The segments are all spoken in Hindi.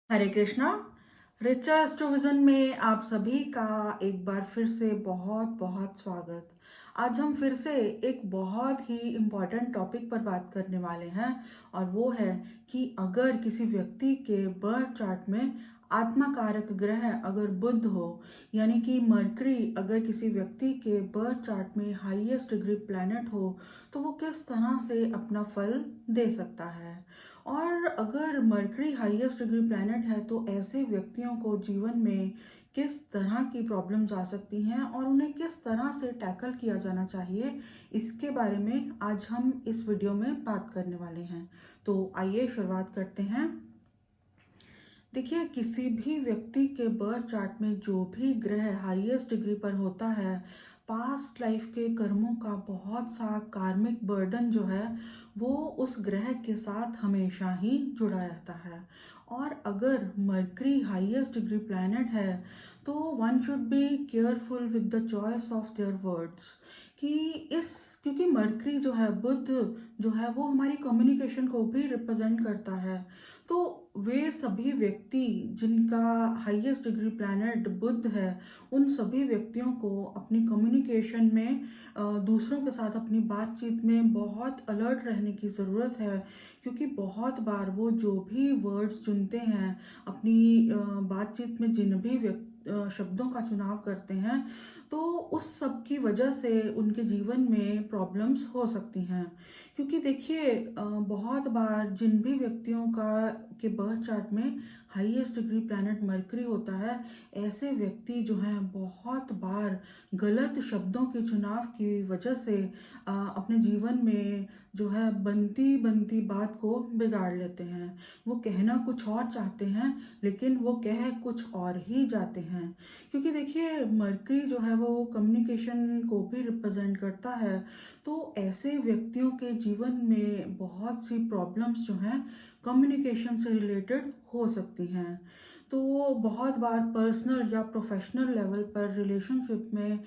हरे कृष्णा। रिचा एस्ट्रोविजन में आप सभी का एक बार फिर से बहुत बहुत स्वागत। आज हम फिर से एक बहुत ही इम्पोर्टेंट टॉपिक पर बात करने वाले हैं और वो है कि अगर किसी व्यक्ति के बर्थ चार्ट में आत्मा कारक ग्रह अगर बुध हो, यानी कि मरकरी अगर किसी व्यक्ति के बर्थ चार्ट में हाईएस्ट डिग्री प्लैनेट हो, तो वो किस तरह से अपना फल दे सकता है। और अगर मरकरी हाईएस्ट डिग्री प्लैनेट है तो ऐसे व्यक्तियों को जीवन में किस तरह की प्रॉब्लम्स आ सकती हैं और उन्हें किस तरह से टैकल किया जाना चाहिए, इसके बारे में आज हम इस वीडियो में बात करने वाले हैं। तो आइए शुरुआत करते हैं। देखिए, किसी भी व्यक्ति के बर्थ चार्ट में जो भी ग्रह हाईएस्ट डिग्री पर होता है, पास्ट लाइफ के कर्मों का बहुत सा कार्मिक बर्डन जो है वो उस ग्रह के साथ हमेशा ही जुड़ा रहता है। और अगर मरकरी हाईएस्ट डिग्री प्लैनेट है तो one should be careful with the choice of their words. कि इस क्योंकि मरकरी जो है, बुध जो है, वो हमारी कम्युनिकेशन को भी रिप्रेजेंट करता है। तो वे सभी व्यक्ति जिनका हाईएस्ट डिग्री प्लैनेट बुध है, उन सभी व्यक्तियों को अपनी कम्युनिकेशन में दूसरों के साथ अपनी बातचीत में बहुत अलर्ट रहने की ज़रूरत है। क्योंकि बहुत बार वो जो भी वर्ड्स चुनते हैं अपनी बातचीत में, जिन भी शब्दों का चुनाव करते हैं, तो उस सब की वजह से उनके जीवन में प्रॉब्लम्स हो सकती हैं। क्योंकि देखिए, बहुत बार जिन भी व्यक्तियों का के बर्थ चार्ट में हाईएस्ट डिग्री प्लैनेट मरकरी होता है, ऐसे व्यक्ति जो हैं बहुत बार गलत शब्दों के चुनाव की वजह से अपने जीवन में जो है बनती बनती बात को बिगाड़ लेते हैं। वो कहना कुछ और चाहते हैं लेकिन वो कह कुछ और ही जाते हैं। क्योंकि देखिए, मरकरी जो है वो कम्युनिकेशन को भी रिप्रेजेंट करता है। तो ऐसे व्यक्तियों के जीवन में बहुत सी प्रॉब्लम्स जो हैं कम्युनिकेशन से रिलेटेड हो सकती हैं। तो बहुत बार पर्सनल या प्रोफेशनल लेवल पर रिलेशनशिप में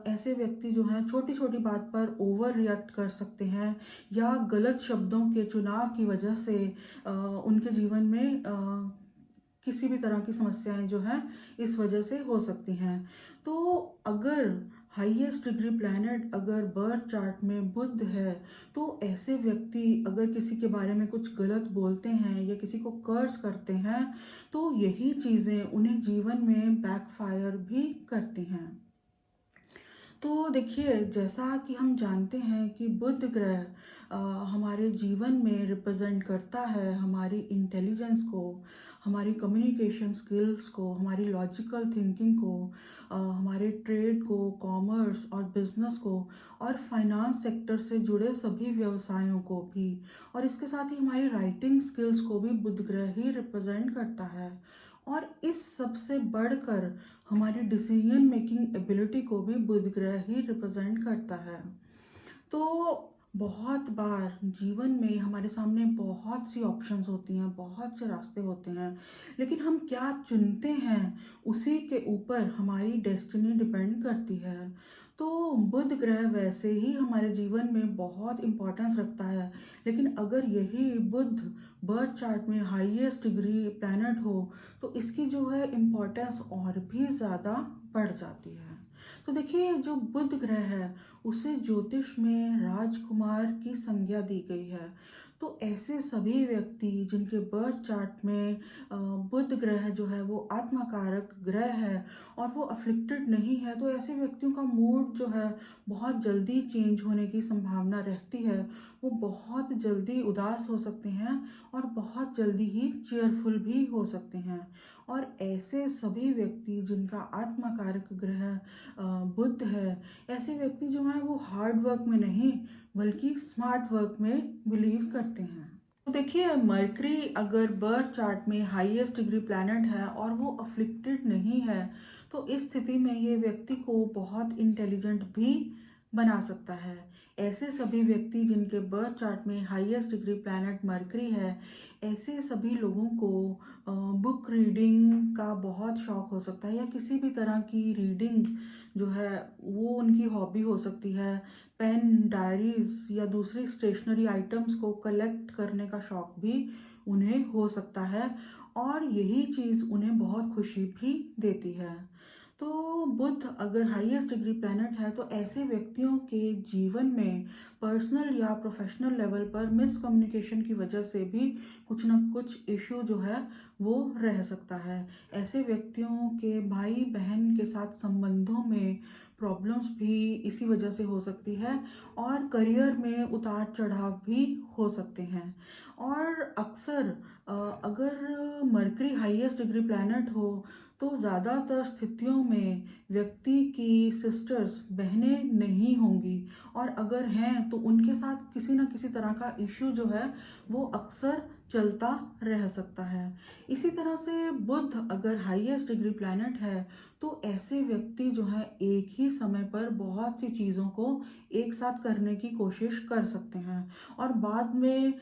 ऐसे व्यक्ति जो हैं छोटी छोटी बात पर ओवर रिएक्ट कर सकते हैं, या गलत शब्दों के चुनाव की वजह से उनके जीवन में किसी भी तरह की समस्याएं जो हैं इस वजह से हो सकती हैं। तो अगर हाईएस्ट डिग्री प्लैनेट अगर बर्थ चार्ट में बुध है, तो ऐसे व्यक्ति अगर किसी के बारे में कुछ गलत बोलते हैं या किसी को कर्ज करते हैं, तो यही चीज़ें उन्हें जीवन में बैकफायर भी करती हैं। तो देखिए, जैसा कि हम जानते हैं कि बुध ग्रह हमारे जीवन में रिप्रेजेंट करता है हमारी इंटेलिजेंस को, हमारी कम्युनिकेशन स्किल्स को, हमारी लॉजिकल थिंकिंग को, हमारे ट्रेड को, कॉमर्स और बिजनेस को, और फाइनेंस सेक्टर से जुड़े सभी व्यवसायों को भी। और इसके साथ ही हमारी राइटिंग स्किल्स को भी बुध ग्रह ही रिप्रेजेंट करता है। और इस सबसे बढ़कर हमारी डिसीजन मेकिंग एबिलिटी को भी बुध ग्रह ही रिप्रेजेंट करता है। तो बहुत बार जीवन में हमारे सामने बहुत सी ऑप्शंस होती हैं, बहुत से रास्ते होते हैं, लेकिन हम क्या चुनते हैं उसी के ऊपर हमारी डेस्टिनी डिपेंड करती है। तो बुध ग्रह वैसे ही हमारे जीवन में बहुत इम्पोर्टेंस रखता है, लेकिन अगर यही बुध बर्थ चार्ट में हाईएस्ट डिग्री प्लैनेट हो तो इसकी जो है इम्पोर्टेंस और भी ज़्यादा बढ़ जाती है। तो देखिए, जो बुध ग्रह है उसे ज्योतिष में राजकुमार की संज्ञा दी गई है। तो ऐसे सभी व्यक्ति जिनके बर्थ चार्ट में बुध ग्रह जो है वो आत्माकारक ग्रह है और वो अफ्लिक्टेड नहीं है, तो ऐसे व्यक्तियों का मूड जो है बहुत जल्दी चेंज होने की संभावना रहती है। वो बहुत जल्दी उदास हो सकते हैं और बहुत जल्दी ही चेयरफुल भी हो सकते हैं। और ऐसे सभी व्यक्ति जिनका आत्माकारक ग्रह बुध है, ऐसे व्यक्ति जो हैं वो हार्ड वर्क में नहीं बल्कि स्मार्ट वर्क में बिलीव करते हैं। तो देखिए, मरकरी अगर बर्थ चार्ट में हाईएस्ट डिग्री प्लैनेट है और वो अफ्लिक्टेड नहीं है, तो इस स्थिति में ये व्यक्ति को बहुत इंटेलिजेंट भी बना सकता है। ऐसे सभी व्यक्ति जिनके बर्थ चार्ट में हाईएस्ट डिग्री प्लैनेट मरकरी है, ऐसे सभी लोगों को बुक रीडिंग का बहुत शौक हो सकता है, या किसी भी तरह की रीडिंग जो है वो उनकी हॉबी हो सकती है। पेन, डायरीज या दूसरी स्टेशनरी आइटम्स को कलेक्ट करने का शौक भी उन्हें हो सकता है, और यही चीज़ उन्हें बहुत खुशी भी देती है। तो बुध अगर हाईएस्ट डिग्री प्लैनेट है, तो ऐसे व्यक्तियों के जीवन में पर्सनल या प्रोफेशनल लेवल पर मिसकम्युनिकेशन की वजह से भी कुछ ना कुछ इश्यू जो है वो रह सकता है। ऐसे व्यक्तियों के भाई बहन के साथ संबंधों में प्रॉब्लम्स भी इसी वजह से हो सकती है, और करियर में उतार चढ़ाव भी हो सकते हैं। और अक्सर अगर मरकरी हाईएस्ट डिग्री प्लैनेट हो, तो ज़्यादातर स्थितियों में व्यक्ति की सिस्टर्स बहनें नहीं होंगी, और अगर हैं तो उनके साथ किसी न किसी तरह का इश्यू जो है वो अक्सर चलता रह सकता है। इसी तरह से बुध अगर हाईएस्ट डिग्री प्लैनेट है, तो ऐसे व्यक्ति जो है एक ही समय पर बहुत सी चीज़ों को एक साथ करने की कोशिश कर सकते हैं, और बाद में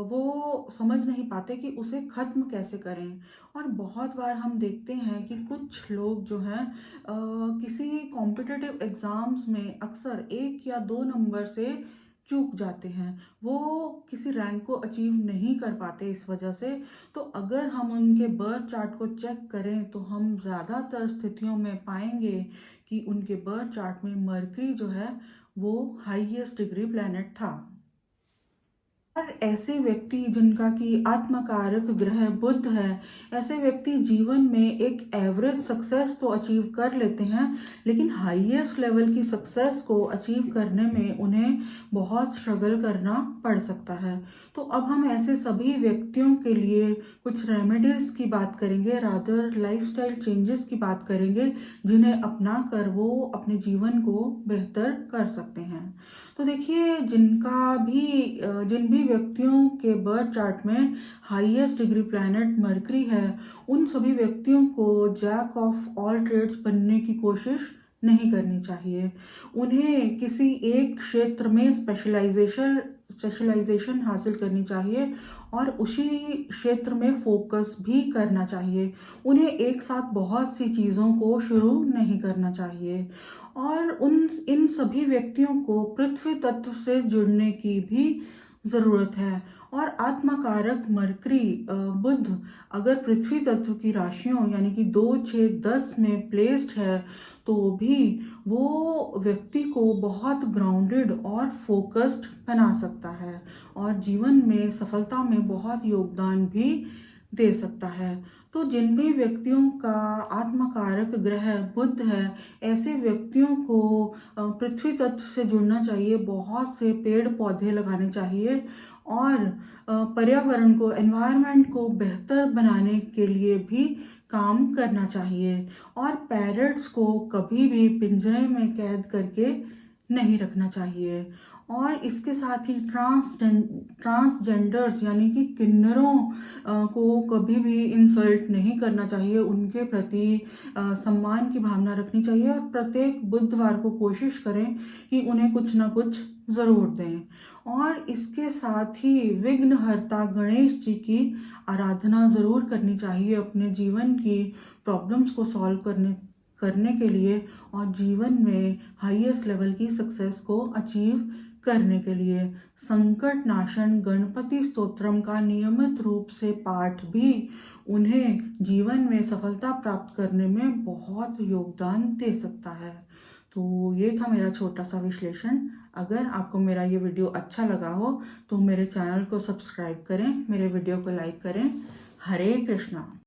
वो समझ नहीं पाते कि उसे ख़त्म कैसे करें। और बहुत बार हम देखते हैं कि कुछ लोग जो हैं किसी कॉम्पिटिटिव एग्ज़ाम्स में अक्सर 1 या 2 नंबर से चूक जाते हैं, वो किसी रैंक को अचीव नहीं कर पाते इस वजह से। तो अगर हम उनके बर्थ चार्ट को चेक करें, तो हम ज़्यादातर स्थितियों में पाएंगे कि उनके बर्थ चार्ट में मरकरी जो है वो हाईएस्ट डिग्री प्लैनेट था। और ऐसे व्यक्ति जिनका कि आत्मकारक ग्रह बुध है, ऐसे व्यक्ति जीवन में एक एवरेज सक्सेस तो अचीव कर लेते हैं, लेकिन हाईएस्ट लेवल की सक्सेस को अचीव करने में उन्हें बहुत स्ट्रगल करना पड़ सकता है। तो अब हम ऐसे सभी व्यक्तियों के लिए कुछ रेमेडीज की बात करेंगे, रादर लाइफस्टाइल चेंजेस की बात करेंगे, जिन्हें अपना कर वो अपने जीवन को बेहतर कर सकते हैं। तो देखिए, जिन भी व्यक्तियों के बर्थ चार्ट में हाईएस्ट डिग्री प्लैनेट मरकरी है, उन सभी व्यक्तियों को जैक ऑफ ऑल ट्रेड्स बनने की कोशिश नहीं करनी चाहिए। उन्हें किसी एक क्षेत्र में स्पेशलाइजेशन हासिल करनी चाहिए, और उसी क्षेत्र में फोकस भी करना चाहिए। उन्हें एक साथ बहुत सी चीज़ों को शुरू नहीं करना चाहिए। और उन इन सभी व्यक्तियों को पृथ्वी तत्व से जुड़ने की भी ज़रूरत है। और आत्मकारक मरकरी बुध अगर पृथ्वी तत्व की राशियों यानी कि 2, 6, 10 में प्लेस्ड है, तो भी वो व्यक्ति को बहुत ग्राउंडेड और फोकस्ड बना सकता है, और जीवन में सफलता में बहुत योगदान भी दे सकता है। तो जिन भी व्यक्तियों का आत्मकारक ग्रह बुध है, ऐसे व्यक्तियों को पृथ्वी तत्व से जुड़ना चाहिए, बहुत से पेड़ पौधे लगाने चाहिए, और पर्यावरण को, एनवायरनमेंट को बेहतर बनाने के लिए भी काम करना चाहिए। और पैरट्स को कभी भी पिंजरे में कैद करके नहीं रखना चाहिए। और इसके साथ ही ट्रांसजेंडर्स यानी कि किन्नरों को कभी भी इंसल्ट नहीं करना चाहिए, उनके प्रति सम्मान की भावना रखनी चाहिए, और प्रत्येक बुधवार को कोशिश करें कि उन्हें कुछ ना कुछ ज़रूर दें। और इसके साथ ही विघ्नहर्ता गणेश जी की आराधना ज़रूर करनी चाहिए अपने जीवन की प्रॉब्लम्स को सॉल्व करने के लिए, और जीवन में हाईएस्ट लेवल की सक्सेस को अचीव करने के लिए। संकट नाशन गणपति स्तोत्रम का नियमित रूप से पाठ भी उन्हें जीवन में सफलता प्राप्त करने में बहुत योगदान दे सकता है। तो ये था मेरा छोटा सा विश्लेषण। अगर आपको मेरा ये वीडियो अच्छा लगा हो, तो मेरे चैनल को सब्सक्राइब करें, मेरे वीडियो को लाइक करें। हरे कृष्णा।